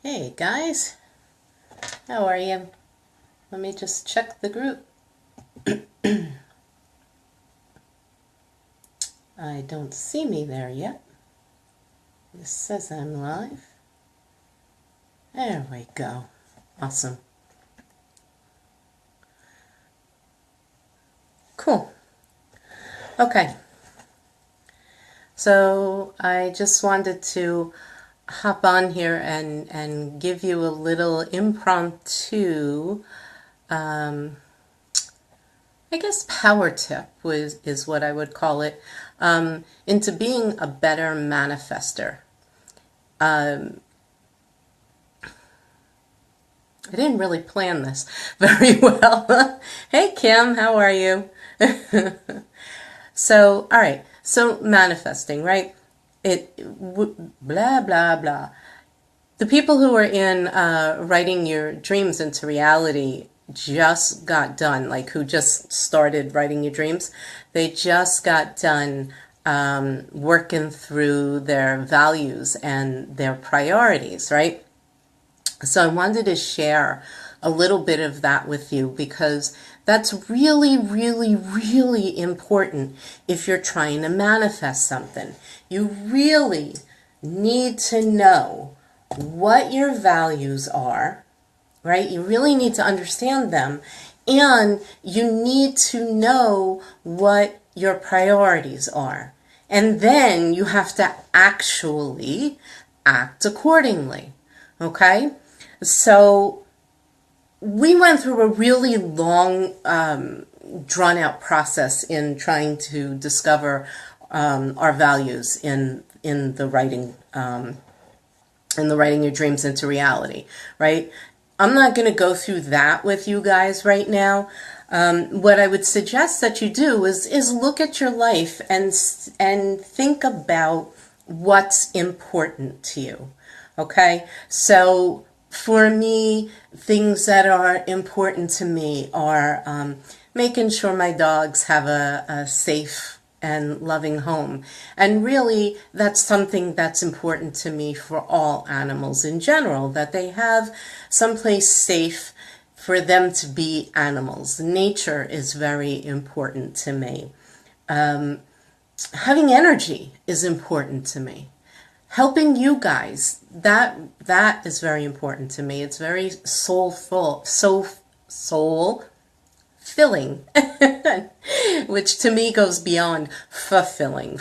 Hey guys, how are you? Let me just check the group. I don't see me there yet. It says I'm live. There we go. Awesome. Cool. Okay. So I just wanted to hop on here and give you a little impromptu, I guess power tip is what I would call it, into being a better manifester. I didn't really plan this very well. Hey Kim, how are you? So, all right. So manifesting, right? Blah, blah, blah. The people who are in writing your dreams into reality just got done, like who just started writing your dreams. They just got done working through their values and their priorities, right? So I wanted to share a little bit of that with you because that's really, really, really important if you're trying to manifest something. You really need to know what your values are, right? You really need to understand them, and you need to know what your priorities are. And then you have to actually act accordingly, okay? So we went through a really long, drawn out process in trying to discover our values in the writing your dreams into reality, right? I'm not going to go through that with you guys right now. What I would suggest that you do is look at your life and think about what's important to you. Okay, so for me, things that are important to me are making sure my dogs have a safe and loving home. And really, that's something that's important to me for all animals in general, that they have someplace safe for them to be animals. Nature is very important to me. Having energy is important to me. Helping you guys, that is very important to me. It's very soul filling, which to me goes beyond fulfilling,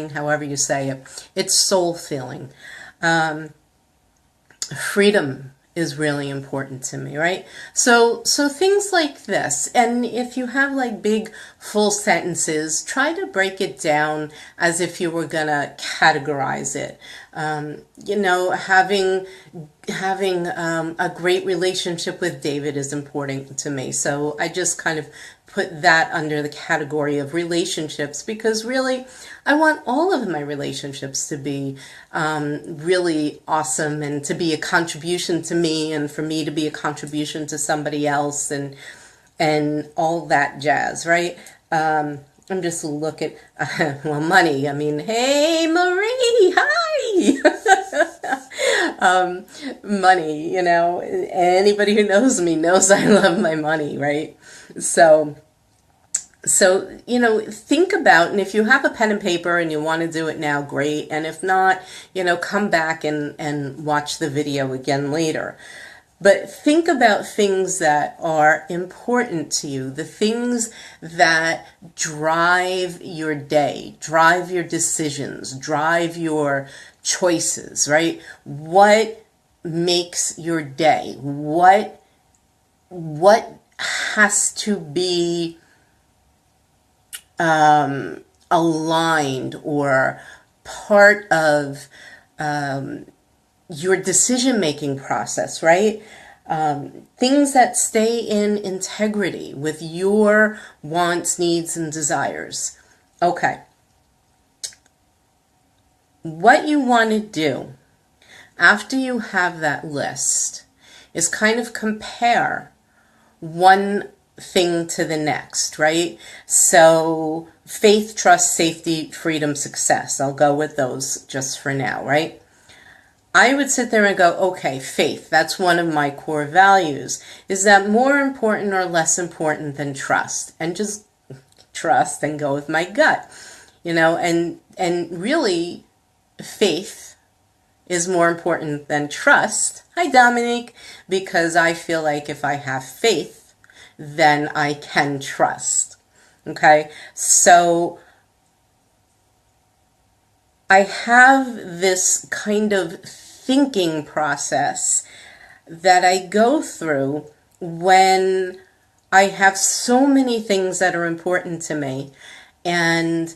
however you say it. It's soul filling. Freedom is really important to me, right? So things like this. And if you have like big full sentences, try to break it down as if you were gonna categorize it. You know, having a great relationship with David is important to me. So I just kind of put that under the category of relationships, because really I want all of my relationships to be really awesome and to be a contribution to me, and for me to be a contribution to somebody else, and all that jazz, right? I'm just looking, well, money. I mean, hey, Marie, hi! Money, you know, anybody who knows me knows I love my money, right? So, you know, think about, and if you have a pen and paper and you want to do it now, great. And if not, you know, come back and watch the video again later. But think about things that are important to you, the things that drive your day, drive your decisions, drive your choices, right? What makes your day? What has to be aligned or part of your decision-making process, right? Things that stay in integrity with your wants, needs, and desires. Okay. What you want to do after you have that list is kind of compare one thing to the next, right? So faith, trust, safety, freedom, success. I'll go with those just for now, right? I would sit there and go, okay, faith, that's one of my core values. Is that more important or less important than trust? And just trust and go with my gut, and really faith is more important than trust. Hi, Dominique, because I feel like if I have faith, then I can trust. Okay, so I have this kind of thinking process that I go through when I have so many things that are important to me, and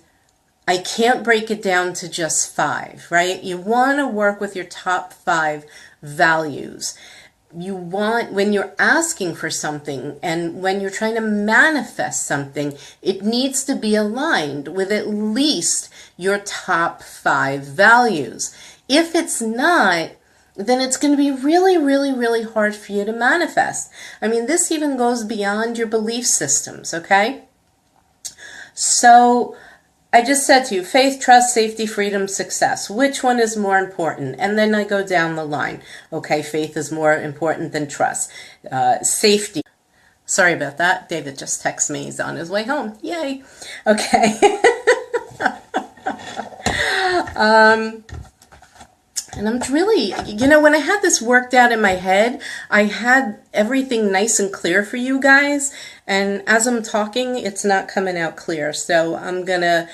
I can't break it down to just 5, right? You want to work with your top 5 values. You want, when you're asking for something and when you're trying to manifest something, it needs to be aligned with at least your top 5 values. If it's not, then it's going to be really, really, really hard for you to manifest. I mean, this even goes beyond your belief systems, okay? So I just said to you, faith, trust, safety, freedom, success. Which one is more important? And then I go down the line. Okay, faith is more important than trust. Safety. Sorry about that. David just texted me. He's on his way home. Yay. Okay. And I'm really, when I had this worked out in my head, I had everything nice and clear for you guys. And as I'm talking, it's not coming out clear. So I'm going to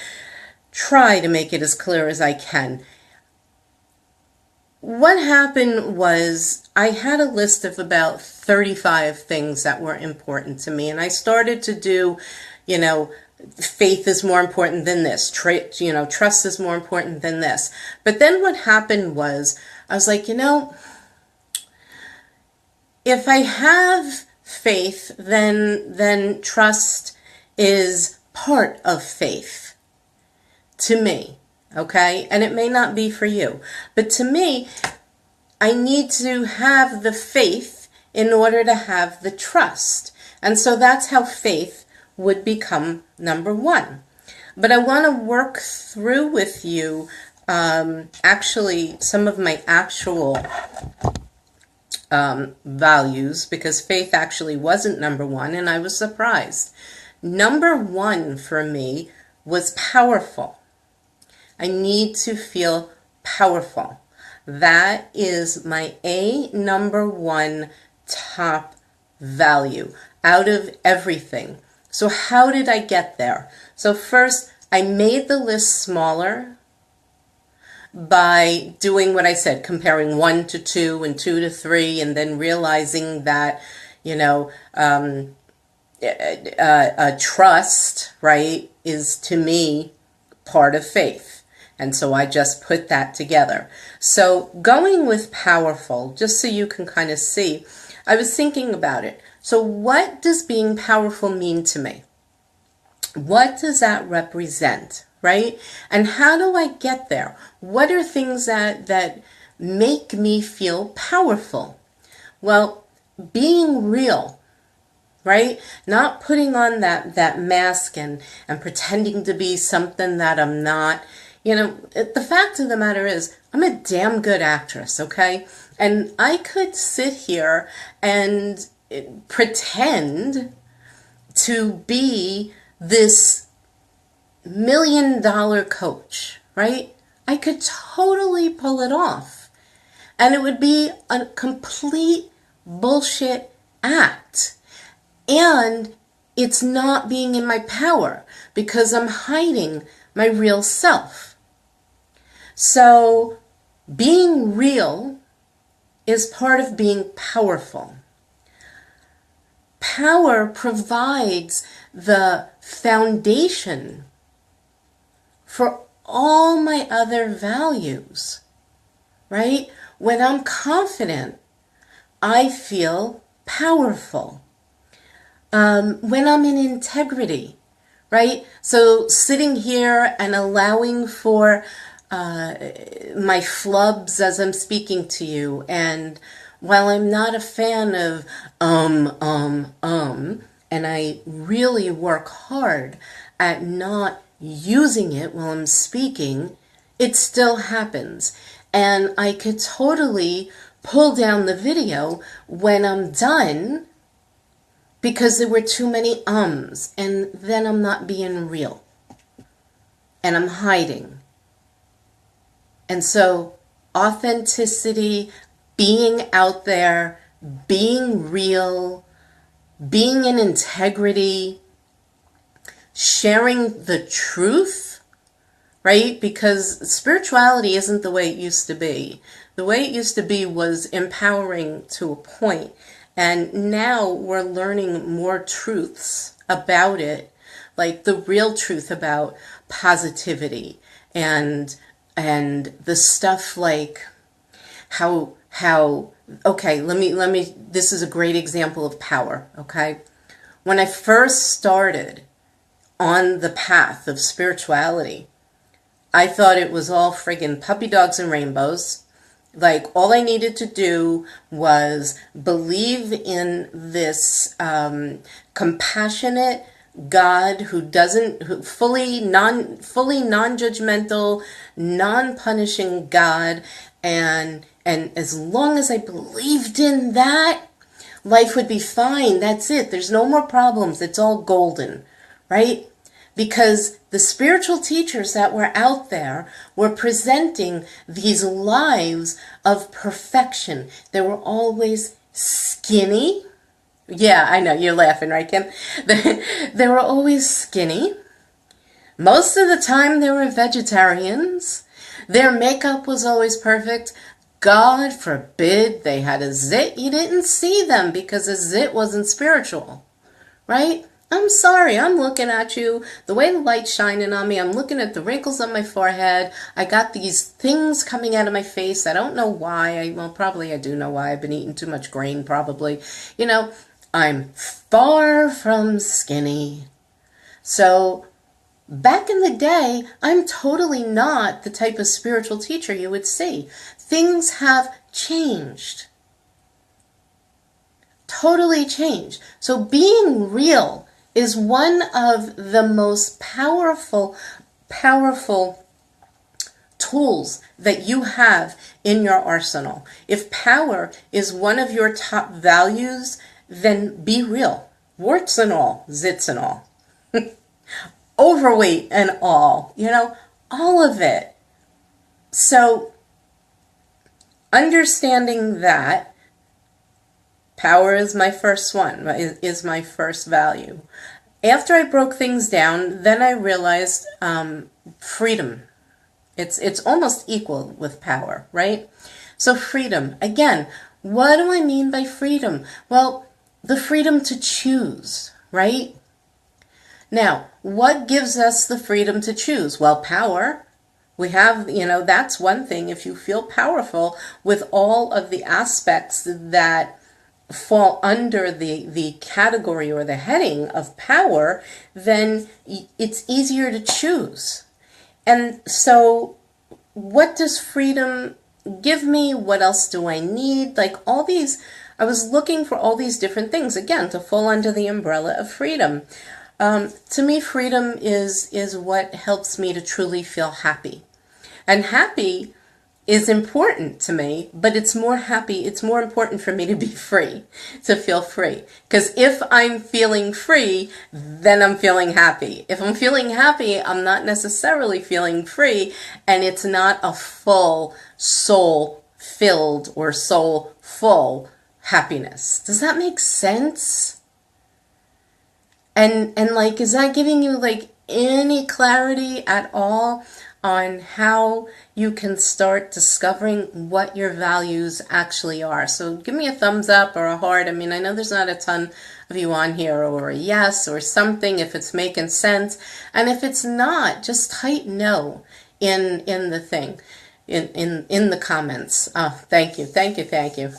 try to make it as clear as I can. What happened was I had a list of about 35 things that were important to me. And I started to do, faith is more important than this. Trust is more important than this. But then what happened was I was like, if I have faith, then trust is part of faith to me. Okay? And it may not be for you. But to me, I need to have the faith in order to have the trust. And so that's how faith would become number 1. But I want to work through with you actually some of my actual values, because faith actually wasn't number 1, and I was surprised. Number 1 for me was powerful. I need to feel powerful. That is my number 1 top value out of everything. So how did I get there? So first, I made the list smaller by doing what I said, comparing 1 to 2 and 2 to 3, and then realizing that, trust, right, is to me part of faith. And so I just put that together. So going with powerful, just so you can kind of see, I was thinking about it. So what does being powerful mean to me? What does that represent, right? And how do I get there? What are things that make me feel powerful? Well, being real, right? Not putting on that mask and pretending to be something that I'm not. The fact of the matter is, I'm a damn good actress, okay? And I could sit here and pretend to be this $1 million coach, right? I could totally pull it off. And it would be a complete bullshit act. And it's not being in my power because I'm hiding my real self. So being real is part of being powerful. Power provides the foundation for all my other values, right? When I'm confident, I feel powerful. When I'm in integrity, right? So sitting here and allowing for my flubs as I'm speaking to you, and while I'm not a fan of and I really work hard at not using it while I'm speaking, it still happens. And I could totally pull down the video when I'm done because there were too many ums, and then I'm not being real and I'm hiding. And so authenticity, being out there, being real, being in integrity, sharing the truth, right? Because spirituality isn't the way it used to be. The way it used to be was empowering to a point. And now we're learning more truths about it, like the real truth about positivity and the stuff like how okay, let me this is a great example of power, okay? When I first started on the path of spirituality, I thought it was all friggin' puppy dogs and rainbows. Like, all I needed to do was believe in this compassionate God who fully non-judgmental, non-punishing God, and as long as I believed in that, life would be fine. That's it. There's no more problems. It's all golden, right? Because the spiritual teachers that were out there were presenting these lives of perfection. They were always skinny. Yeah, I know, you're laughing, right, Kim? They were always skinny. Most of the time they were vegetarians. Their makeup was always perfect. God forbid they had a zit. You didn't see them because a zit wasn't spiritual, right? I'm sorry, I'm looking at you, the way the light's shining on me, I'm looking at the wrinkles on my forehead, I got these things coming out of my face, I don't know why, well, probably I do know why, I've been eating too much grain, probably. You know, I'm far from skinny. So, back in the day, I'm totally not the type of spiritual teacher you would see. Things have changed. Totally changed. So being real is one of the most powerful tools that you have in your arsenal. If power is one of your top values, then be real. Warts and all, zits and all. Overweight and all, you know, all of it. So, understanding that power is my first one, is my first value. After I broke things down, then I realized freedom. It's almost equal with power, right? So freedom, again, what do I mean by freedom? Well, the freedom to choose, right? Now, what gives us the freedom to choose? Well, power. We have, you know, that's one thing. If you feel powerful with all of the aspects that fall under the category or the heading of power, then it's easier to choose. And so what does freedom give me? What else do I need? Like all these, I was looking for all these different things, again, to fall under the umbrella of freedom. To me, freedom is what helps me to truly feel happy. And happy is important to me, but it's more important for me to be free, to feel free. Because if I'm feeling free, then I'm feeling happy. If I'm feeling happy, I'm not necessarily feeling free, and it's not a full soul-filled or soul-full happiness. Does that make sense? And like, is that giving you like any clarity at all on how you can start discovering what your values actually are? So give me a thumbs up or a heart. I mean, I know there's not a ton of you on here, or a yes or something if it's making sense. And if it's not, just type no in the thing. In the comments. Oh, thank you.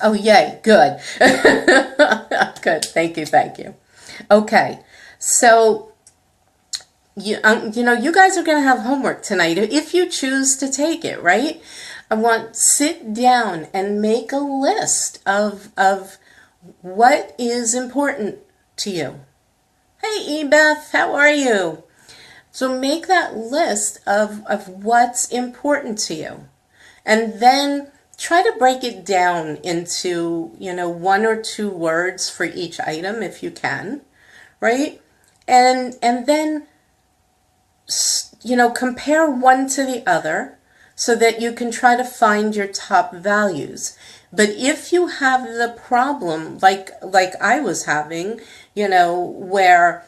Oh, yay, good. Good, thank you. Okay, so you know, you guys are going to have homework tonight if you choose to take it, right? Sit down and make a list of what is important to you. Hey, Ebeth, how are you? So make that list of what's important to you. And then try to break it down into, you know, 1 or 2 words for each item if you can, right? And then, you know, compare one to the other so that you can try to find your top values. But if you have the problem like I was having, you know, where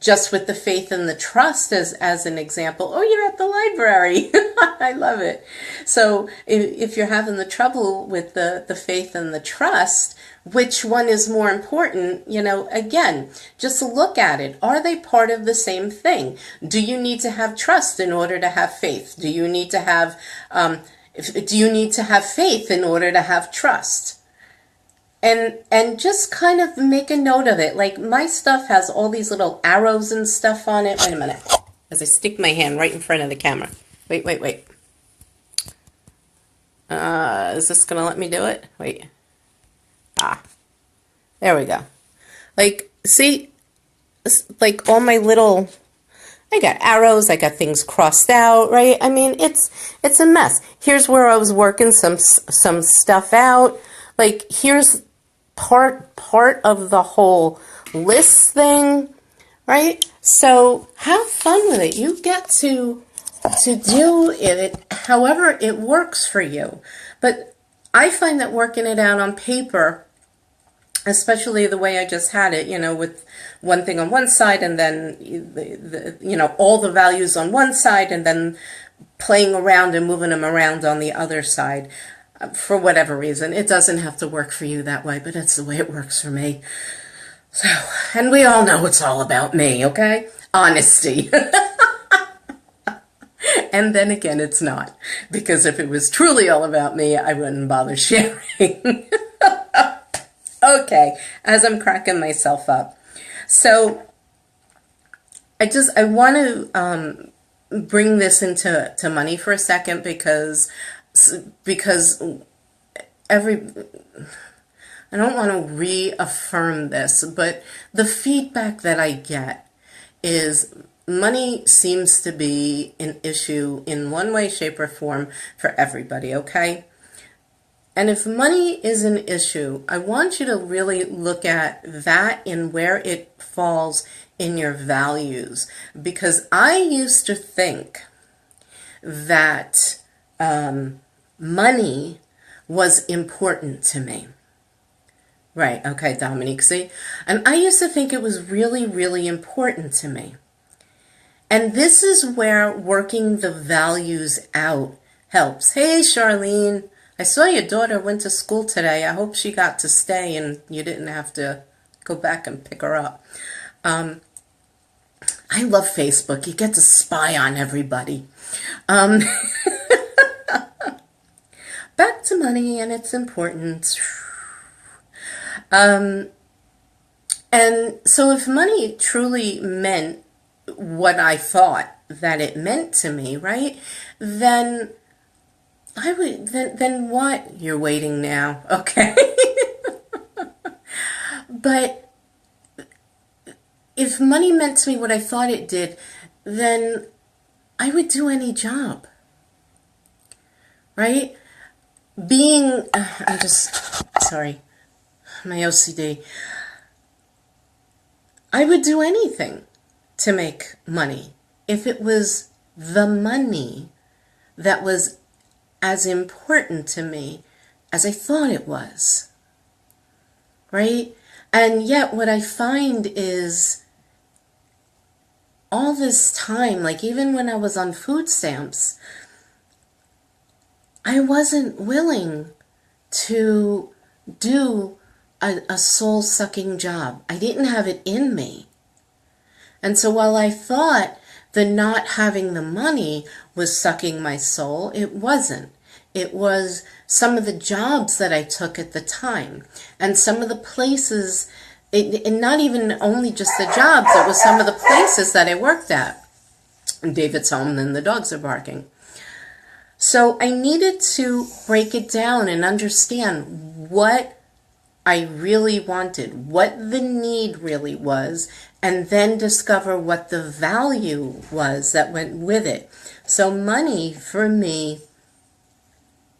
just with the faith and the trust as an example, oh, you're at the library. I love it. So if you're having the trouble with the faith and the trust, which one is more important? You know, again, just look at it. Are they part of the same thing? Do you need to have trust in order to have faith? Do you need to have faith in order to have trust? And just kind of make a note of it. Like my stuff has all these little arrows and stuff on it. Wait a minute. As I stick my hand right in front of the camera. Wait. Is this going to let me do it? Wait. There we go. Like, see, like all my little, I got arrows, I got things crossed out, right? I mean, it's a mess. Here's where I was working some stuff out. Like, here's part of the whole list thing, right? So have fun with it. You get to do it however it works for you. But I find that working it out on paper, especially the way I just had it, you know, with one thing on one side and then you know, all the values on one side and then playing around and moving them around on the other side. For whatever reason, it doesn't have to work for you that way, but it's the way it works for me. So, and we all know it's all about me, okay? Honesty. And then again, it's not. Because if it was truly all about me, I wouldn't bother sharing. Okay, as I'm cracking myself up. So, I want to bring this into money for a second because I don't want to reaffirm this, but the feedback that I get is money seems to be an issue in one way, shape, or form for everybody, okay? And if money is an issue, I want you to really look at that and where it falls in your values. Because I used to think that money was important to me. Right, okay, Dominique, see? And I used to think it was really, really important to me. And this is where working the values out helps. Hey, Charlene, I saw your daughter went to school today. I hope she got to stay and you didn't have to go back and pick her up. I love Facebook. You get to spy on everybody. Back to money and its importance. And so if money truly meant what I thought that it meant to me, right, then I would, then what? You're waiting now, okay? But if money meant to me what I thought it did, then I would do any job, right? I'm just, sorry, my OCD. I would do anything to make money if it was the money that was as important to me as I thought it was, right? And yet what I find is all this time, like even when I was on food stamps, I wasn't willing to do a soul-sucking job. I didn't have it in me. And so while I thought the not having the money was sucking my soul, it wasn't. It was some of the jobs that I took at the time and some of the places, and not even only just the jobs, it was some of the places that I worked at. David's home and the dogs are barking. So I needed to break it down and understand what I really wanted, what the need really was, and then discover what the value was that went with it. So money for me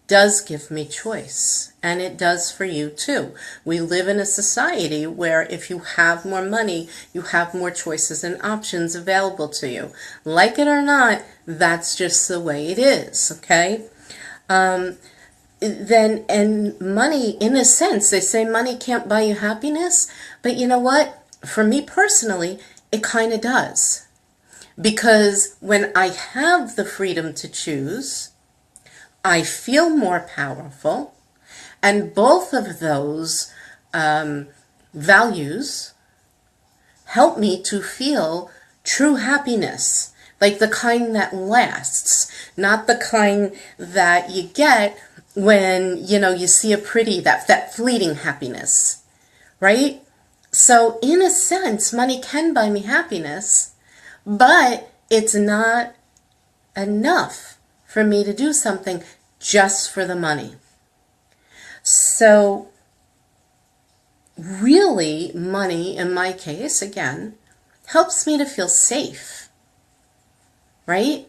does give me choice, and it does for you too. We live in a society where if you have more money, you have more choices and options available to you. Like it or not, that's just the way it is, okay? And money, in a sense, they say money can't buy you happiness, but you know what? For me personally, it kind of does. Because when I have the freedom to choose, I feel more powerful, and both of those values help me to feel true happiness, like the kind that lasts, not the kind that you get when, you see a pretty, that fleeting happiness, right? So in a sense, money can buy me happiness, but it's not enough for me to do something just for the money. So really, money, in my case, again, helps me to feel safe, right?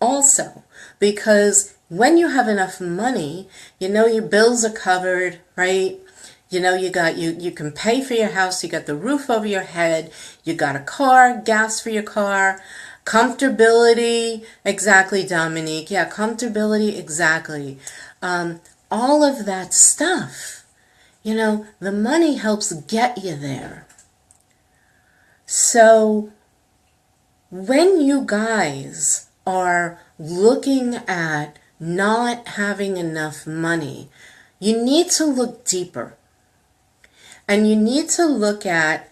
Also, because when you have enough money, your bills are covered, right? You can pay for your house, you got the roof over your head, you got a car, gas for your car, comfortability, exactly, Dominique, yeah, comfortability, exactly. All of that stuff, the money helps get you there. So when you guys are looking at not having enough money, you need to look deeper. And you need to look at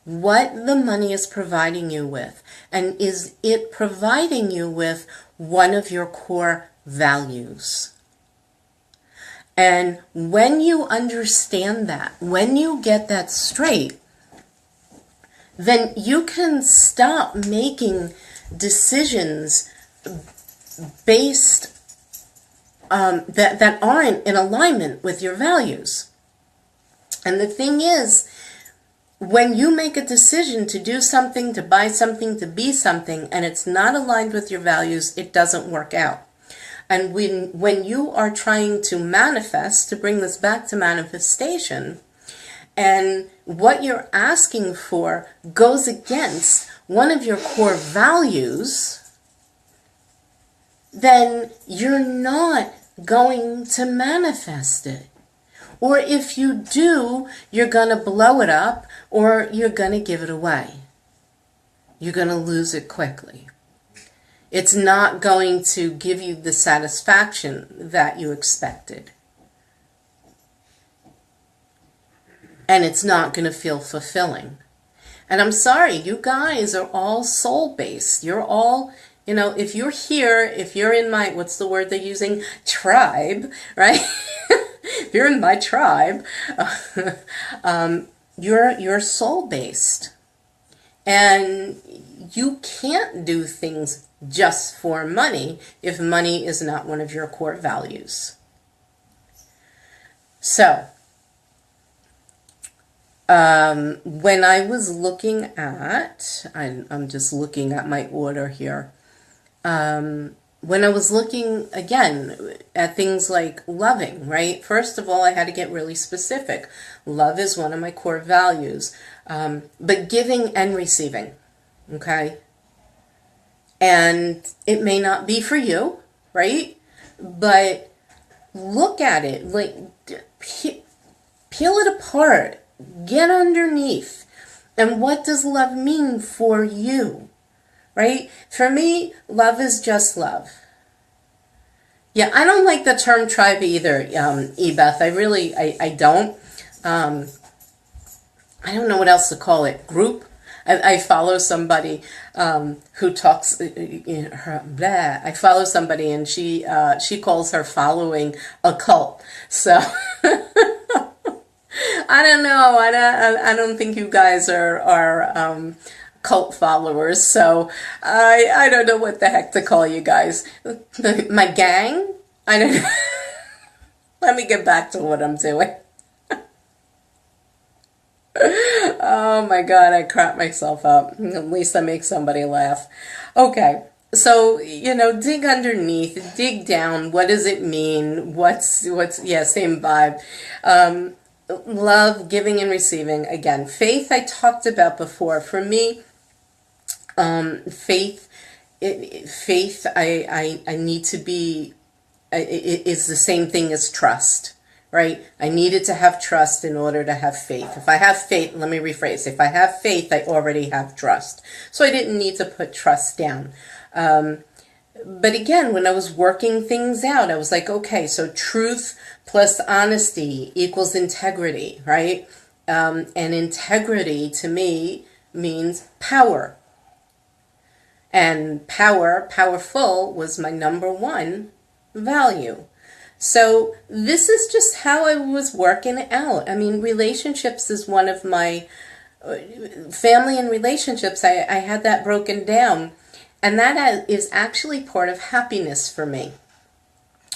what the money is providing you with. And is it providing you with one of your core values? And when you understand that, when you get that straight, then you can stop making decisions based that aren't in alignment with your values. And the thing is, when you make a decision to do something, to buy something, to be something, and it's not aligned with your values, it doesn't work out. And when you are trying to manifest, to bring this back to manifestation, and what you're asking for goes against one of your core values, then you're not going to manifest it. Or if you do, you're going to blow it up, or you're going to give it away. You're going to lose it quickly. It's not going to give you the satisfaction that you expected. And it's not going to feel fulfilling. And I'm sorry, you guys are all soul-based. You're all, if you're here, if you're in my, what's the word they're using? Tribe, right? If you're in my tribe, you're soul-based. And you can't do things just for money if money is not one of your core values. So, when I was looking at, I'm just looking at my order here, when I was looking, again, at things like loving, right? First of all, I had to get really specific. Love is one of my core values. But giving and receiving, okay? And it may not be for you, right? But look at it, like, peel it apart. Get underneath. And what does love mean for you? Right? For me, love is just love. Yeah, I don't like the term tribe either, Ebeth. I don't. I don't know what else to call it. Group? I follow somebody who talks, I follow somebody and she calls her following a cult. So, I don't know. I don't think you guys are cult followers, so I don't know what the heck to call you guys. My gang? I don't know. Let me get back to what I'm doing. Oh my God, I crap myself up. At least I make somebody laugh. Okay, So, dig underneath, dig down. What does it mean? Yeah, same vibe. Love, giving and receiving. Again, faith I talked about before. For me, faith, I need to be, it is the same thing as trust, right? I needed to have trust in order to have faith. If I have faith, let me rephrase. If I have faith, I already have trust. So I didn't need to put trust down. But again, when I was working things out, I was like, okay, so truth plus honesty equals integrity, right? And integrity to me means power. And powerful was my number one value. So this is just how I was working it out. I mean, relationships is one of my, family and relationships, I had that broken down. And that is actually part of happiness for me,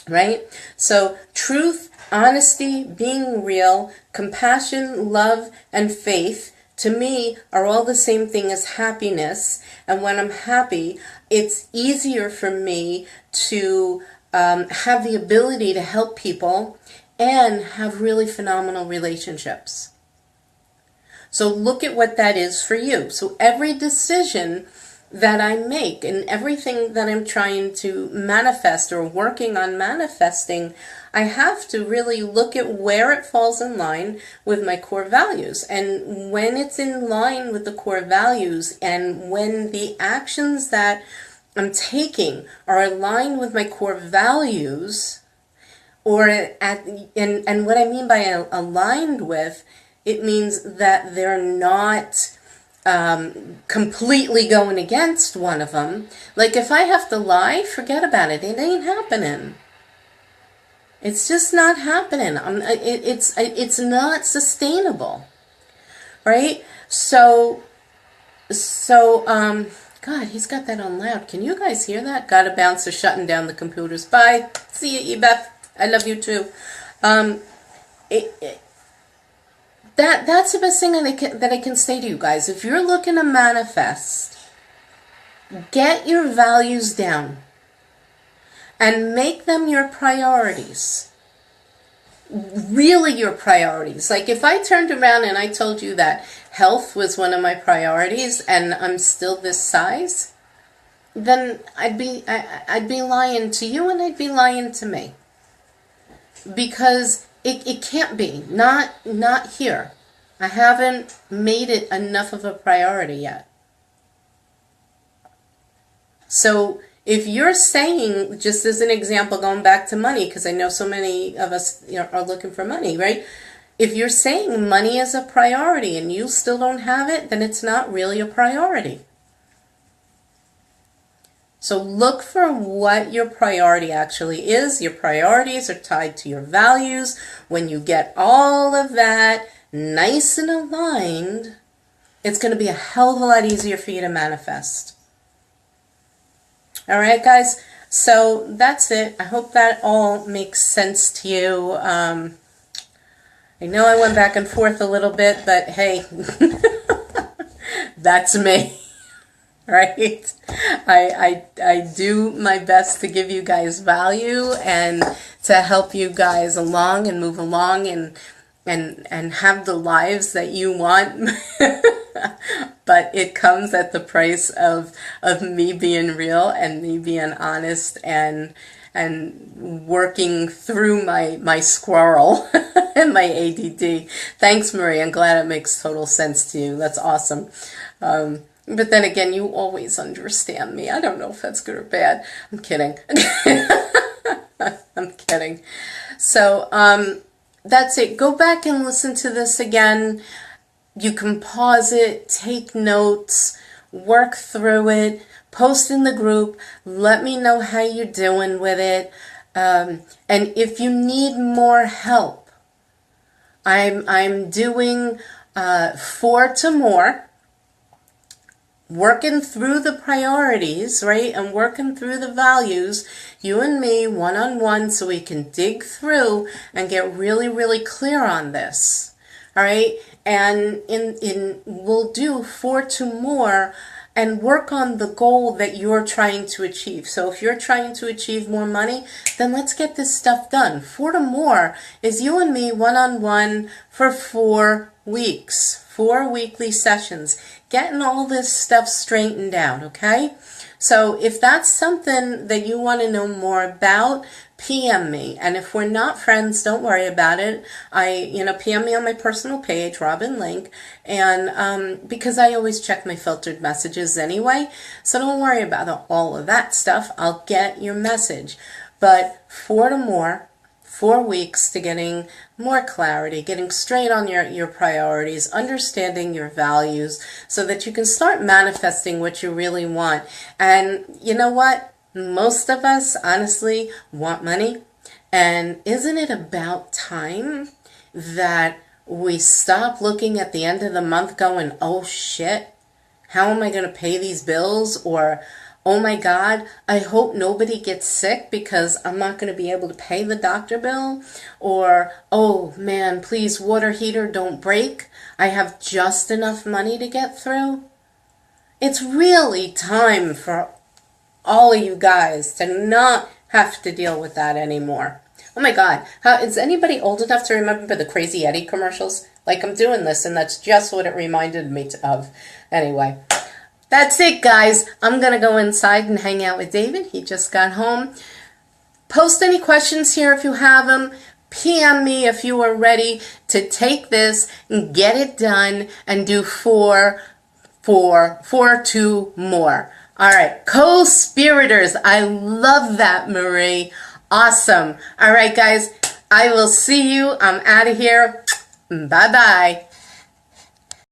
right? So truth, honesty, being real, compassion, love, and faith, to me, are all the same thing as happiness. And when I'm happy, it's easier for me to have the ability to help people and have really phenomenal relationships. So look at what that is for you. So every decision that I make and everything that I'm trying to manifest or working on manifesting, I have to really look at where it falls in line with my core values. And when it's in line with the core values and when the actions that I'm taking are aligned with my core values, and what I mean by aligned with, it means that they're not completely going against one of them. Like if I have to lie, forget about it. It ain't happening. It's just not happening. It's not sustainable, right? So, God, he's got that on loud. Can you guys hear that? Gotta bounce. They're shutting down the computers. Bye. See you, Ebeth. I love you too. That's the best thing that I can say to you guys. If you're looking to manifest, get your values down and make them your priorities. Really your priorities. Like if I turned around and I told you that health was one of my priorities and I'm still this size, then I'd be lying to you and I'd be lying to me. Because it can't be. Not here. I haven't made it enough of a priority yet. So if you're saying, just as an example, going back to money, because I know so many of us are looking for money, right? If you're saying money is a priority and you still don't have it, then it's not really a priority. So look for what your priority actually is. Your priorities are tied to your values. When you get all of that nice and aligned, it's going to be a hell of a lot easier for you to manifest. All right, guys. So that's it. I hope that all makes sense to you. I know I went back and forth a little bit, but hey, that's me. Right? I do my best to give you guys value and to help you guys along and move along and have the lives that you want. But it comes at the price of me being real and me being honest and working through my squirrel and my ADD. Thanks, Marie. I'm glad it makes total sense to you. That's awesome. But then again, you always understand me. I don't know if that's good or bad. I'm kidding. I'm kidding. So that's it. Go back and listen to this again. You can pause it, take notes, work through it, post in the group. Let me know how you're doing with it. And if you need more help, I'm doing 4 to more. Working through the priorities, right, and working through the values, you and me, one-on-one, so we can dig through and get really, really clear on this, all right? And we'll do 4 to more, and work on the goal that you're trying to achieve. So if you're trying to achieve more money, then let's get this stuff done. 4 to More is you and me one-on-one for 4 weeks, 4 weekly sessions, getting all this stuff straightened out, okay? So if that's something that you want to know more about, PM me. And if we're not friends, don't worry about it. PM me on my personal page, Robin Link, and because I always check my filtered messages anyway, so don't worry about all of that stuff. I'll get your message. But 4 to More, 4 weeks to getting more clarity, getting straight on your priorities, understanding your values so that you can start manifesting what you really want. And you know what? Most of us, honestly, want money. And isn't it about time that we stop looking at the end of the month going, oh shit, how am I going to pay these bills? Or, oh my God, I hope nobody gets sick because I'm not going to be able to pay the doctor bill. Or, oh man, please, water heater, don't break. I have just enough money to get through. It's really time for all of you guys to not have to deal with that anymore. Oh my God, is anybody old enough to remember the Crazy Eddie commercials? Like, I'm doing this and that's just what it reminded me of. Anyway, that's it, guys. I'm going to go inside and hang out with David. He just got home. Post any questions here if you have them. PM me if you are ready to take this and get it done and do 4 to More. All right, co-spiriters. I love that, Marie. Awesome. All right, guys, I will see you. I'm out of here. Bye-bye.